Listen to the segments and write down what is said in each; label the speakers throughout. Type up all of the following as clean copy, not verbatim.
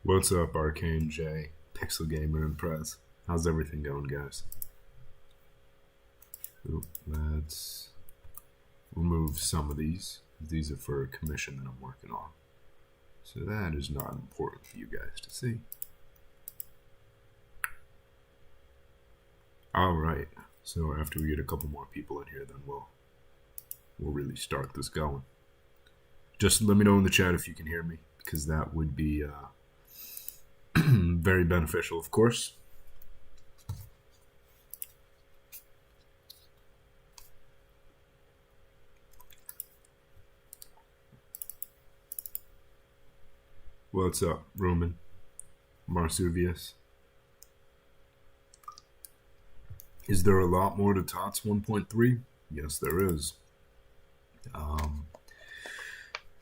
Speaker 1: What's up, Arcane J, Pixel Gamer and Prez? How's everything going, guys? Ooh, let's remove some of these. These are for a commission that I'm working on. So that is not important for you guys to see. Alright, so after we get a couple more people in here, then we'll really start this going. Just let me know in the chat if you can hear me, because that would be very beneficial, of course. What's up, Roman? Marsuvius? Is there a lot more to TOTS 1.3? Yes, there is. Oh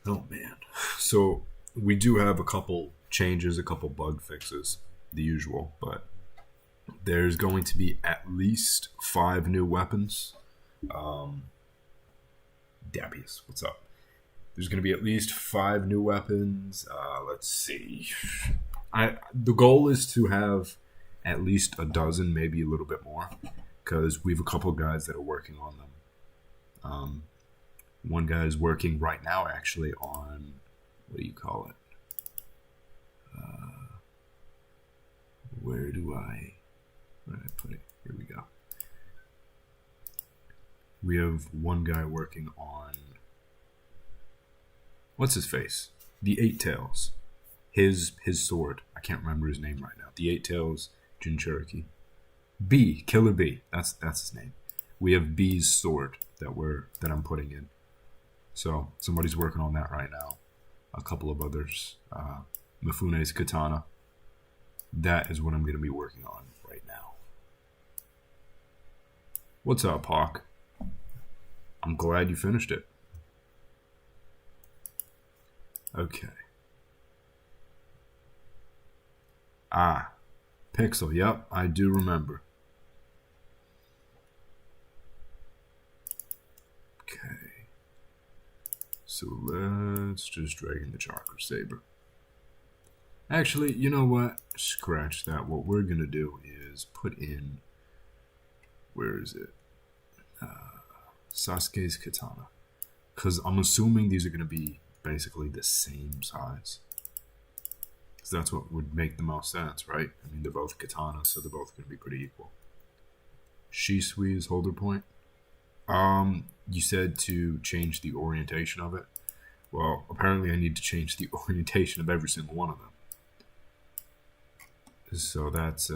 Speaker 1: man. So we do have a couple changes, a couple bug fixes, the usual, but there's going to be at least 5 new weapons. Dabius, what's up? There's going to be at least 5 new weapons. Let's see. The goal is to have at least a dozen, maybe a little bit more, because we have a couple guys that are working on them. One guy is working right now, actually, on, what do you call it? Where did I put it? Here we go. We have one guy working on, what's his face? The Eight Tails. His sword. I can't remember his name right now. The Eight Tails Jinchuriki. B, Killer B. That's his name. We have B's sword that I'm putting in. So somebody's working on that right now. A couple of others. Mifune's Katana. That is what I'm going to be working on right now. What's up, Hawk? I'm glad you finished it. Okay. Pixel. Yep, I do remember. Okay. So let's just drag in the Chakra Saber. Actually, you know what? Scratch that. What we're going to do is put in, where is it? Sasuke's Katana. Because I'm assuming these are going to be basically the same size. Because that's what would make the most sense, right? I mean, they're both katanas, so they're both going to be pretty equal. Shisui's holder point. You said to change the orientation of it. Well, apparently I need to change the orientation of every single one of them. So that's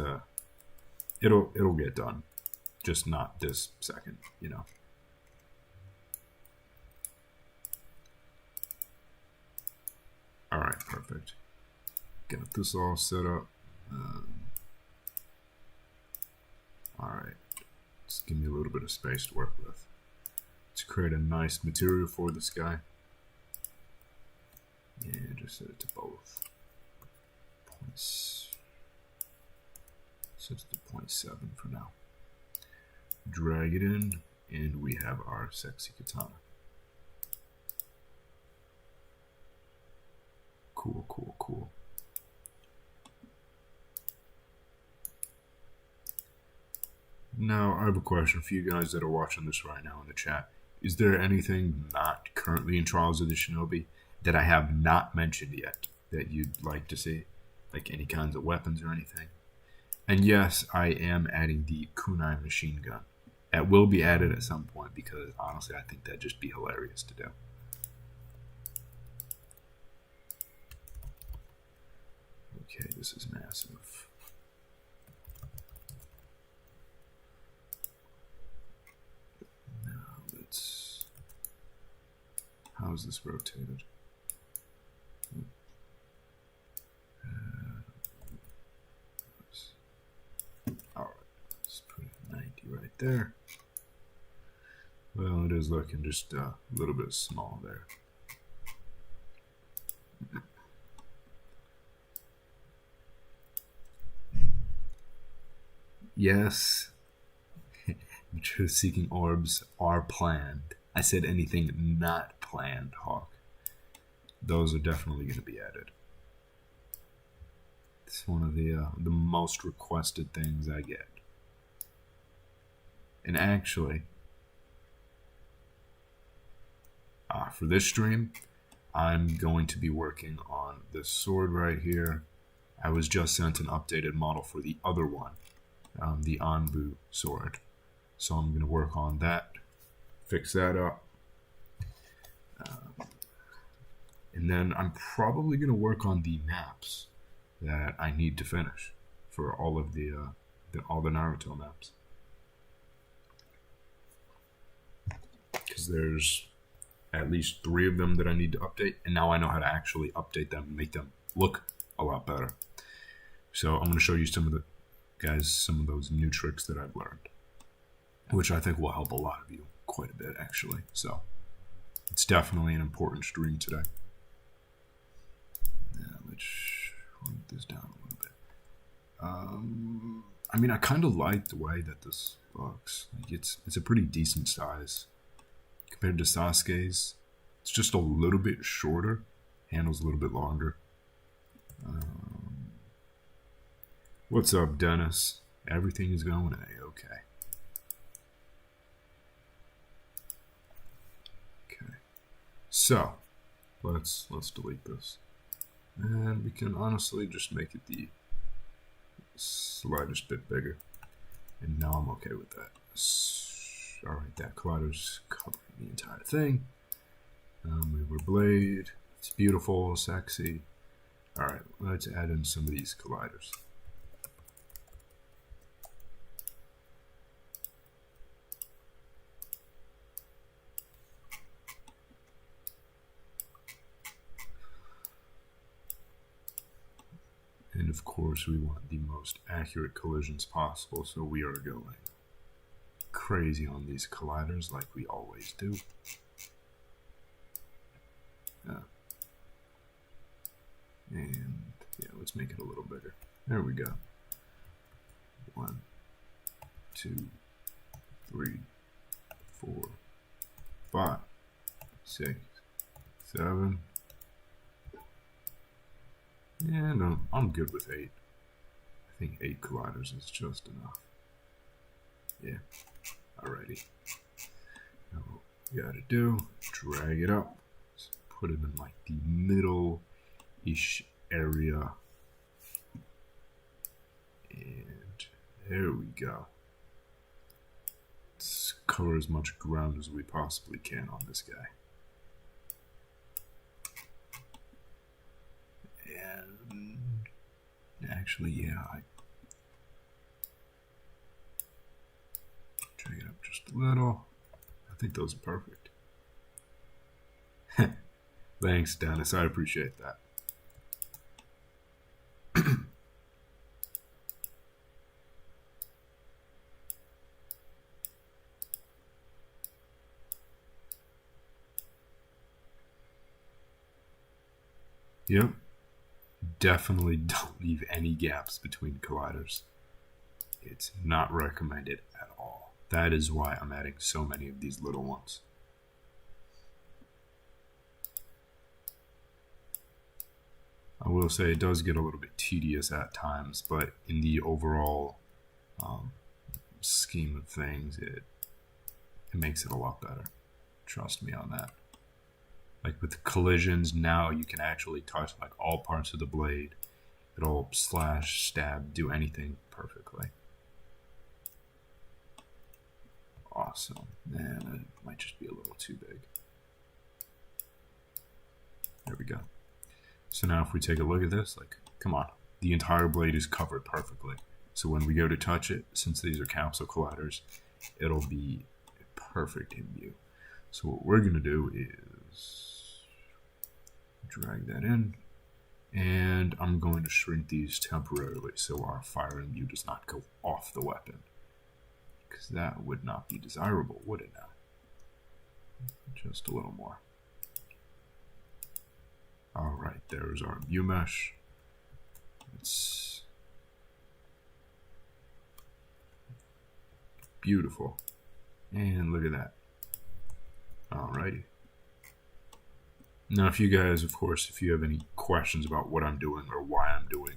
Speaker 1: it'll get done, just not this second, you know. All right, perfect. Got this all set up. All right, just give me a little bit of space to work with. Let's create a nice material for this guy. And just set it to both points. Set it to 0.7 for now. Drag it in, and we have our sexy katana. Cool, cool, cool. Now, I have a question for you guys that are watching this right now in the chat. Is there anything not currently in Trials of the Shinobi that I have not mentioned yet that you'd like to see? Like any kinds of weapons or anything? And yes, I am adding the kunai machine gun. It will be added at some point because honestly I think that'd just be hilarious to do. Okay, this is massive. Now let's... How is this rotated? Alright, let's put it 90 right there. Well, it is looking just a little bit small there. Yes, truth-seeking orbs are planned. I said anything not planned, Hawk. Those are definitely going to be added. It's one of the most requested things I get. And actually, for this stream, I'm going to be working on this sword right here. I was just sent an updated model for the other one, the Anbu sword. So I'm going to work on that, fix that up. And then I'm probably going to work on the maps that I need to finish for all of all the Naruto maps. Because there's at least 3 of them that I need to update, and now I know how to actually update them and make them look a lot better. So I'm going to show you some of those new tricks that I've learned, which I think will help a lot of you quite a bit, actually. So it's definitely an important stream today. Now, let's shrink this down a little bit. I mean, I kind of like the way that this looks. Like it's a pretty decent size compared to Sasuke's. It's just a little bit shorter, handle's a little bit longer. What's up, Dennis? Everything is going A-okay. Okay. So, let's delete this. And we can honestly just make it the slightest bit bigger. And now I'm okay with that. Alright, that collider's covering the entire thing. Move our blade. It's beautiful, sexy. Alright, let's add in some of these colliders. And of course, we want the most accurate collisions possible, so we are going crazy on these colliders like we always do. And yeah, let's make it a little bigger. There we go. 1, 2, 3, 4, 5, 6, 7. Yeah, no, I'm good with 8. I think 8 colliders is just enough. Yeah, alrighty. Now what we gotta do, drag it up. Let's put it in like the middle-ish area. And there we go. Let's cover as much ground as we possibly can on this guy. Actually, yeah, I drag it up just a little. I think those are perfect. Thanks, Dennis. I appreciate that. Yep. Definitely don't leave any gaps between colliders. It's not recommended at all. That is why I'm adding so many of these little ones. I will say it does get a little bit tedious at times, but in the overall scheme of things, it makes it a lot better. Trust me on that. Like with collisions, now you can actually touch like all parts of the blade. It'll slash, stab, do anything perfectly. Awesome. Man, it might just be a little too big. There we go. So now if we take a look at this, like, come on. The entire blade is covered perfectly. So when we go to touch it, since these are capsule colliders, it'll be perfect in view. So what we're going to do is drag that in, and I'm going to shrink these temporarily so our fire in view does not go off the weapon, because that would not be desirable, would it now? Just a little more. Alright, there's our view mesh. It's beautiful. And look at that. Alrighty. Now, if you guys, of course, if you have any questions about what I'm doing or why I'm doing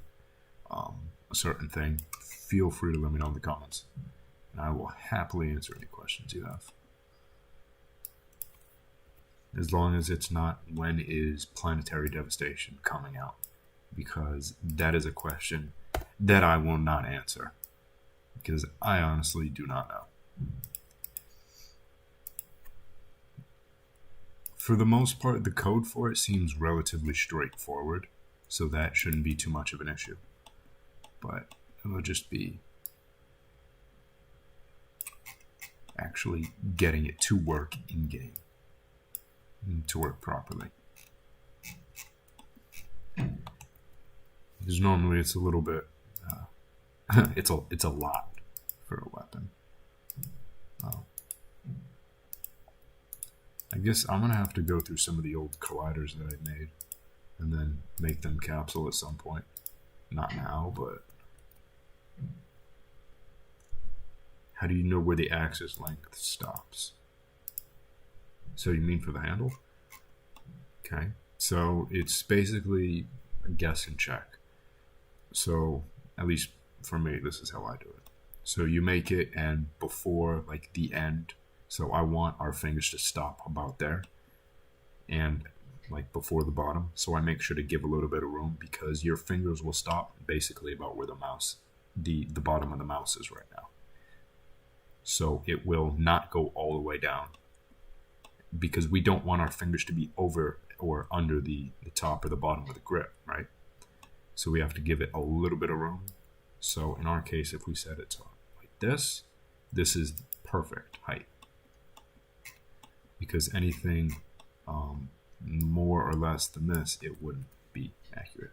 Speaker 1: a certain thing, feel free to let me know in the comments, and I will happily answer any questions you have. As long as it's not when is planetary devastation coming out, because that is a question that I will not answer, because I honestly do not know. For the most part, the code for it seems relatively straightforward, so that shouldn't be too much of an issue. But it'll just be actually getting it to work in-game, to work properly. Because normally it's a little bit, it's a lot for a weapon. I guess I'm gonna have to go through some of the old colliders that I made, and then make them capsule at some point. Not now, but how do you know where the axis length stops? So you mean for the handle? Okay, so it's basically a guess and check. So at least for me, this is how I do it. So you make it, and before like the end, so I want our fingers to stop about there, and like before the bottom. So I make sure to give a little bit of room, because your fingers will stop basically about where the mouse, the bottom of the mouse is right now. So it will not go all the way down, because we don't want our fingers to be over or under the top or the bottom of the grip, right? So we have to give it a little bit of room. So in our case, if we set it to like this is perfect height. Because anything more or less than this, it wouldn't be accurate.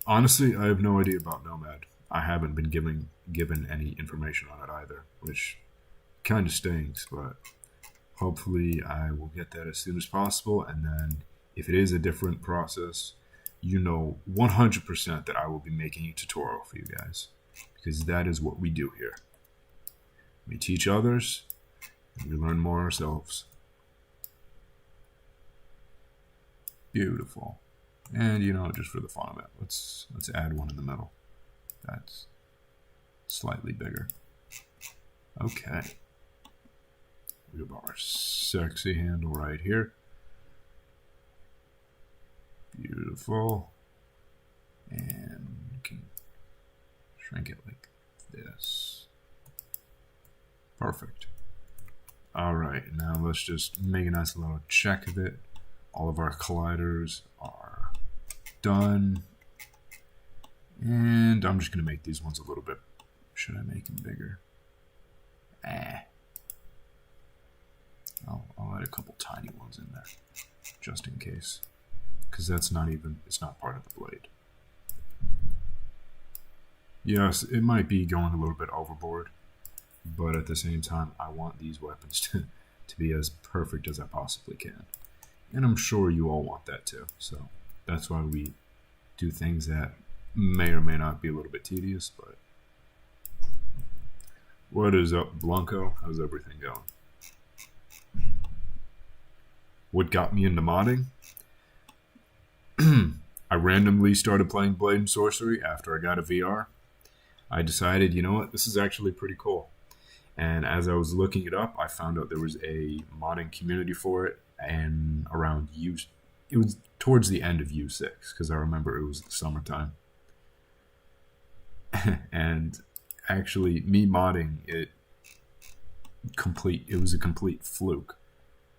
Speaker 1: Honestly, I have no idea about Nomad. I haven't been given any information on it either, which kind of stinks, but hopefully I will get that as soon as possible. And then if it is a different process, you know 100% that I will be making a tutorial for you guys, because that is what we do here. We teach others, and we learn more ourselves. Beautiful. And just for the fun of it, let's add one in the middle. That's slightly bigger. Okay. We have our sexy handle right here. Beautiful. And we can shrink it like this. Perfect. Alright, now let's just make a nice little check of it. All of our colliders are done. And I'm just going to make these ones a little bit. Should I make them bigger? I'll add a couple tiny ones in there, just in case. Because it's not part of the blade. Yes, it might be going a little bit overboard, but at the same time, I want these weapons to be as perfect as I possibly can. And I'm sure you all want that too. So that's why we do things that may or may not be a little bit tedious, but what is up, Blanco? How's everything going? What got me into modding? I randomly started playing Blade and Sorcery after I got a VR. I decided, you know what, this is actually pretty cool. And as I was looking it up, I found out there was a modding community for it, and it was towards the end of U6, because I remember it was the summertime. And actually, me modding it was a complete fluke.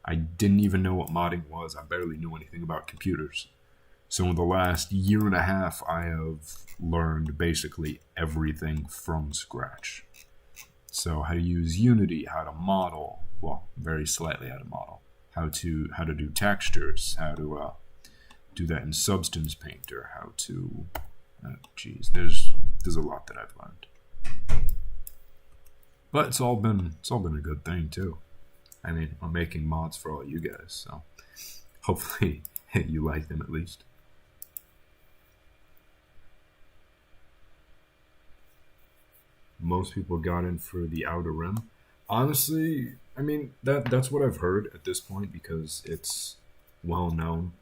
Speaker 1: I didn't even know what modding was. I barely knew anything about computers. So in the last year and a half, I have learned basically everything from scratch. So how to use Unity, how to model, well, very slightly how to model, how to do textures, how to do that in Substance Painter, how to, there's a lot that I've learned. But it's all been a good thing too. I mean, I'm making mods for all you guys, so hopefully you like them at least. Most people got in for the Outer Rim. Honestly, I mean, that's what I've heard at this point, because it's well known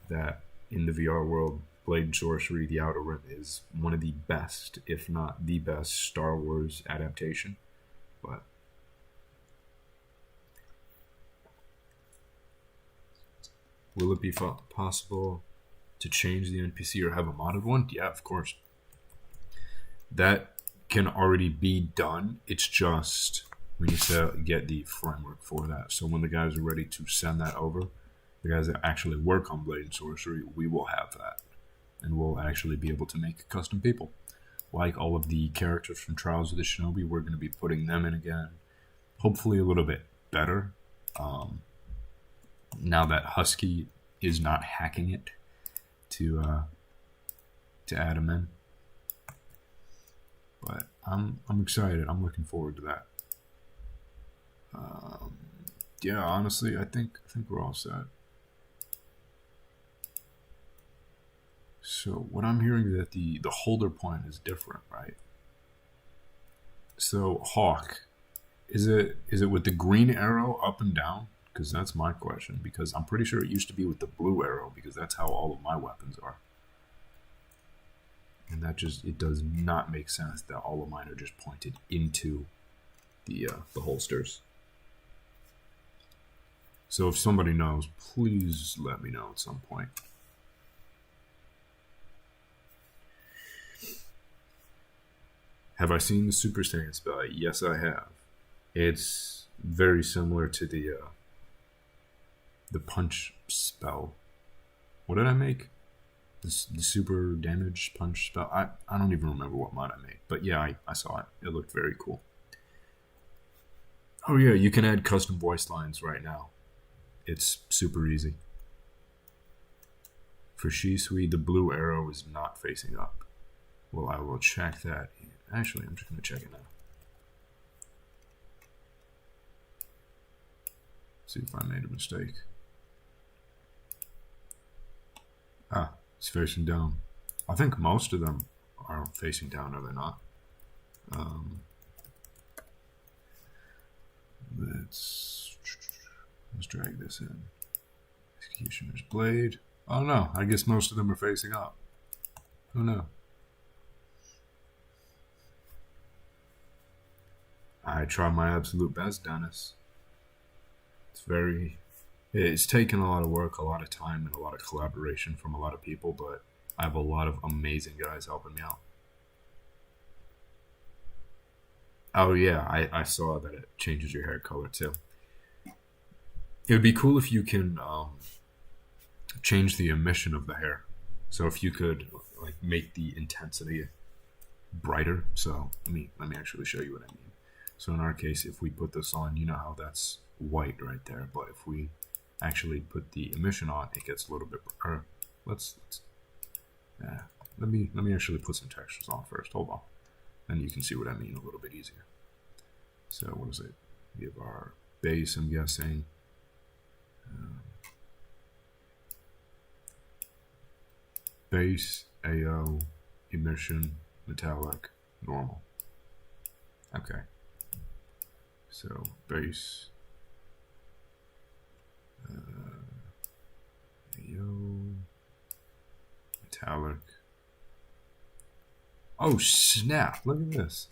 Speaker 1: that in the VR world, Blade and Sorcery: The Outer Rim is one of the best, if not the best, Star Wars adaptation. But will it be possible to change the NPC or have a modded one? Yeah, of course. That can already be done. It's just we need to get the framework for that. So when the guys are ready to send that over, the guys that actually work on Blade and Sorcery, we will have that. And we'll actually be able to make custom people. Like all of the characters from Trials of the Shinobi, we're going to be putting them in again. Hopefully a little bit better. Now that Husky is not hacking it to add them in. But I'm excited. I'm looking forward to that. Yeah, honestly, I think we're all set. So what I'm hearing is that the holder point is different, right? So Hawk, is it with the green arrow up and down? Because that's my question. Because I'm pretty sure it used to be with the blue arrow, because that's how all of my weapons are. And that just, it does not make sense that all of mine are just pointed into the holsters. So if somebody knows, please let me know at some point. Have I seen the Super Saiyan spell? Yes, I have. It's very similar to the punch spell. What did I make? The super damage punch spell. I don't even remember what mod I made. But yeah, I saw it. It looked very cool. Oh yeah, you can add custom voice lines right now. It's super easy. For Shisui, the blue arrow is not facing up. Well, I will check that. Actually, I'm just going to check it now. See if I made a mistake. Ah, it's facing down. I think most of them are facing down, are they not? Let's drag this in. Executioner's Blade. Oh no, I guess most of them are facing up. Oh no. I try my absolute best, Dennis. It's taken a lot of work, a lot of time, and a lot of collaboration from a lot of people, but I have a lot of amazing guys helping me out. Oh yeah, I saw that it changes your hair color too. It would be cool if you can change the emission of the hair. So if you could like make the intensity brighter. So let me actually show you what I mean. So in our case, if we put this on, you know how that's white right there. But if we actually put the emission on, it gets a little bit brighter. Let me actually put some textures on first. Hold on, and you can see what I mean a little bit easier. So what is it? We have our base, I'm guessing. Base, AO, emission, metallic, normal. Okay. So base, AO, metallic. Oh snap! Look at this.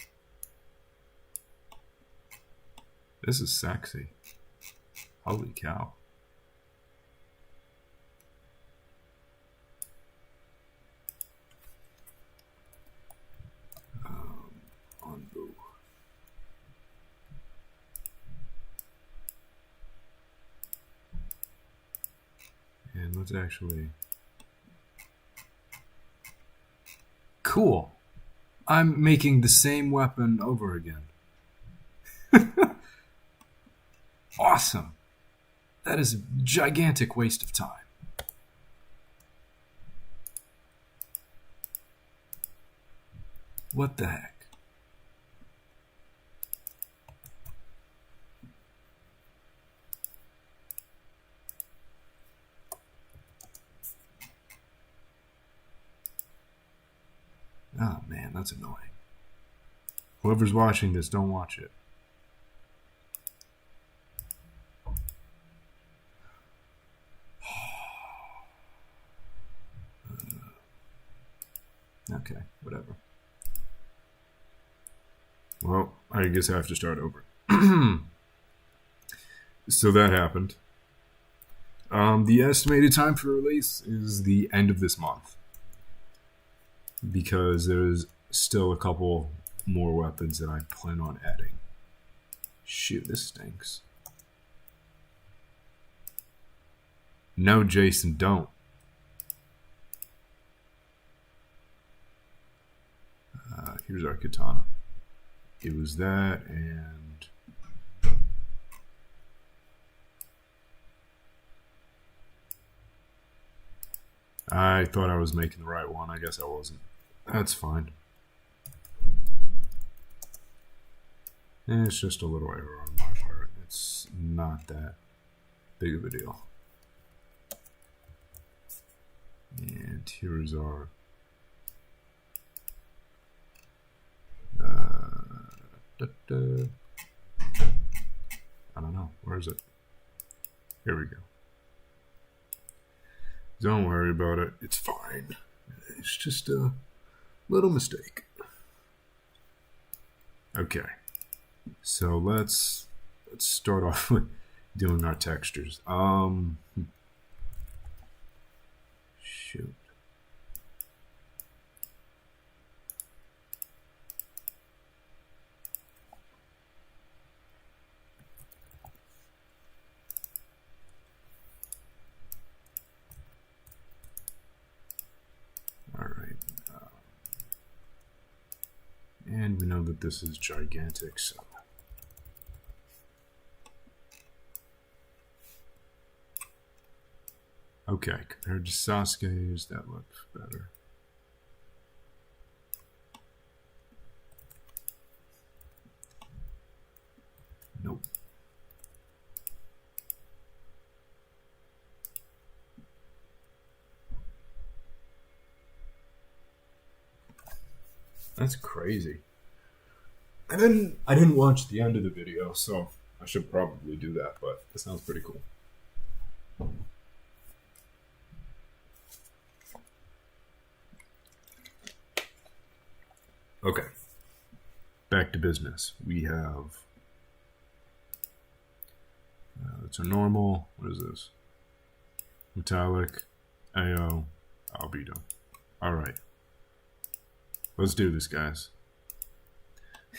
Speaker 1: This is sexy. Holy cow. Undo. And let's actually... Cool. I'm making the same weapon over again. Awesome. That is a gigantic waste of time. What the heck? Oh man, that's annoying. Whoever's watching this, don't watch it. Okay, whatever. Well, I guess I have to start over. So that happened. The estimated time for release is the end of this month, because there's still a couple more weapons that I plan on adding. Shoot, this stinks. No, Jason, don't. Here's our katana. It was that, and I thought I was making the right one. I guess I wasn't. That's fine. It's just a little error on my part. It's not that big of a deal. And here's our I don't know. Where is it? Here we go. Don't worry about it. It's fine. It's just a little mistake. Okay. So let's start off with doing our textures. Shoot. And we know that this is gigantic, so okay, compared to Sasuke's, that looks better. Nope. That's crazy. I didn't watch the end of the video, so I should probably do that, but it sounds pretty cool. Okay. Back to business. We have it's a normal, what is this? Metallic, AO, albedo. Alright. Let's do this, guys.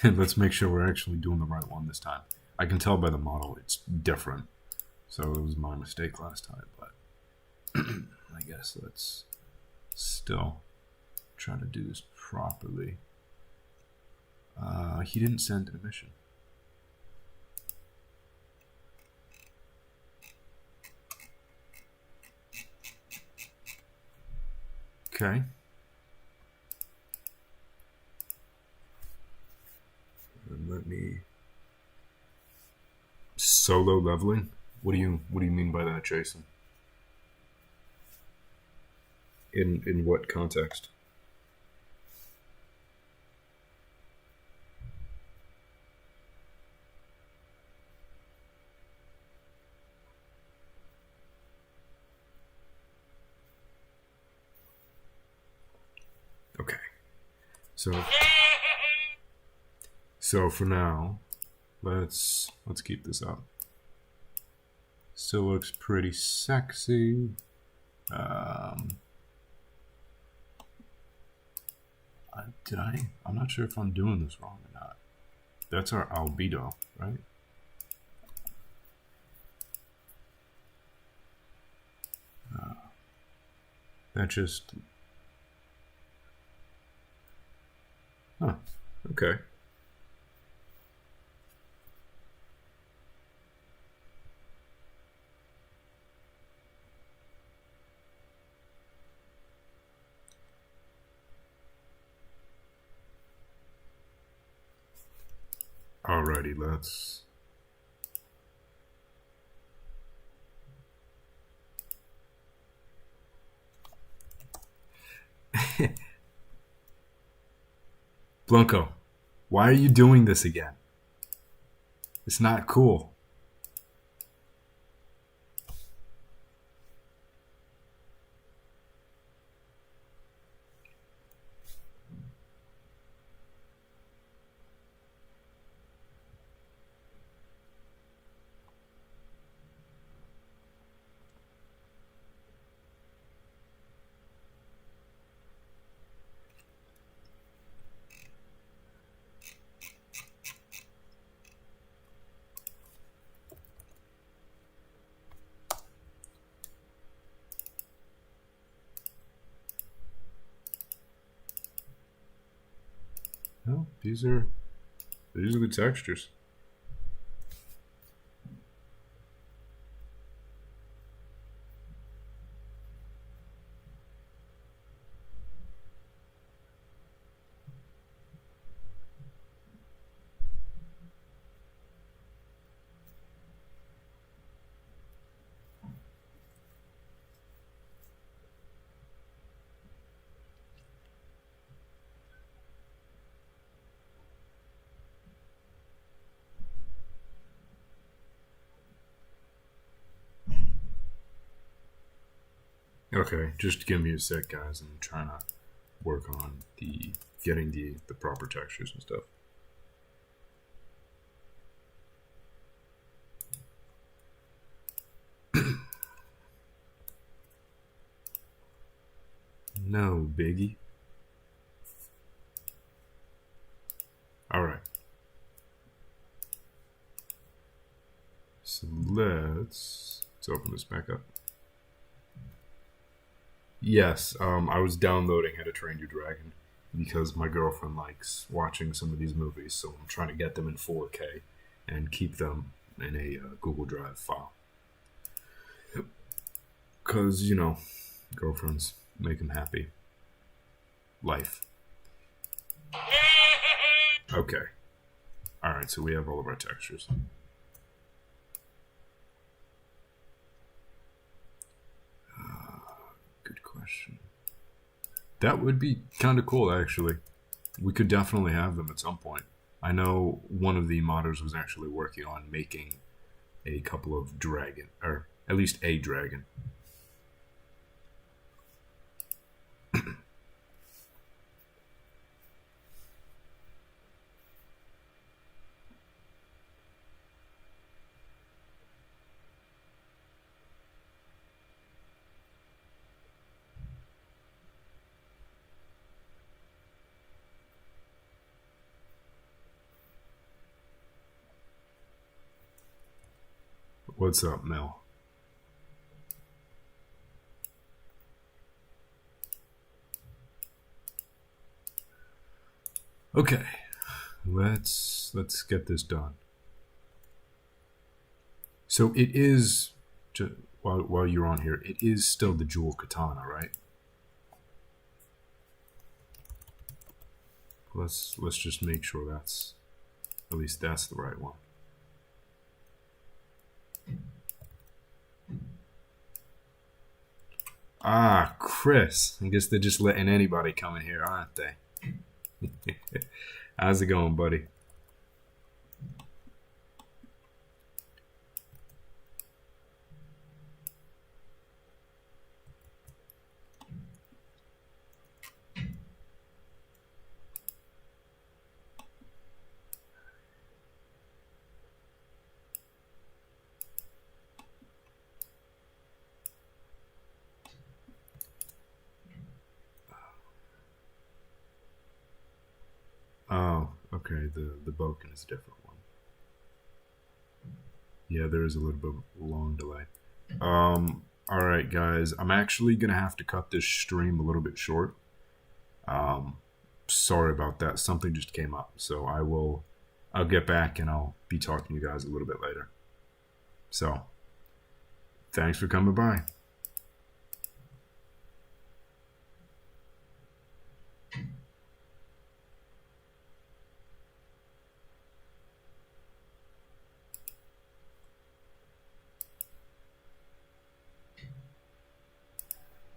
Speaker 1: And let's make sure we're actually doing the right one this time. I can tell by the model it's different. So it was my mistake last time, but I guess let's still try to do this properly. He didn't send an mission. Okay. And let me solo leveling. What do you mean by that, Jason? In what context? Okay. So for now, let's keep this up. Still looks pretty sexy. I'm not sure if I'm doing this wrong or not. That's our albedo, right? That just... Huh, okay. Alrighty, let's... Blanco, why are you doing this again? It's not cool. these are the textures. Okay, just give me a sec, guys. I'm trying to work on getting the proper textures and stuff. No, Biggie. All right. So let's open this back up. Yes, I was downloading How to Train Your Dragon because my girlfriend likes watching some of these movies, so I'm trying to get them in 4K and keep them in a Google Drive file. Because, you know, girlfriends make them happy. Life. Okay. Alright, so we have all of our textures. Good question. That would be kind of cool, actually. We could definitely have them at some point. I know one of the modders was actually working on making a couple of dragon, or at least a dragon. What's up, Mel? Okay, let's get this done. So it is, while you're on here, it is still the jewel katana, right? Let's just make sure that's at least that's the right one. Ah, Chris. I guess they're just letting anybody come in here, aren't they? How's it going, buddy? Oh, okay. The Boken is a different one. Yeah, there is a little bit of a long delay. All right, guys. I'm actually gonna have to cut this stream a little bit short. Sorry about that. Something just came up, so I'll get back and I'll be talking to you guys a little bit later. So, thanks for coming by.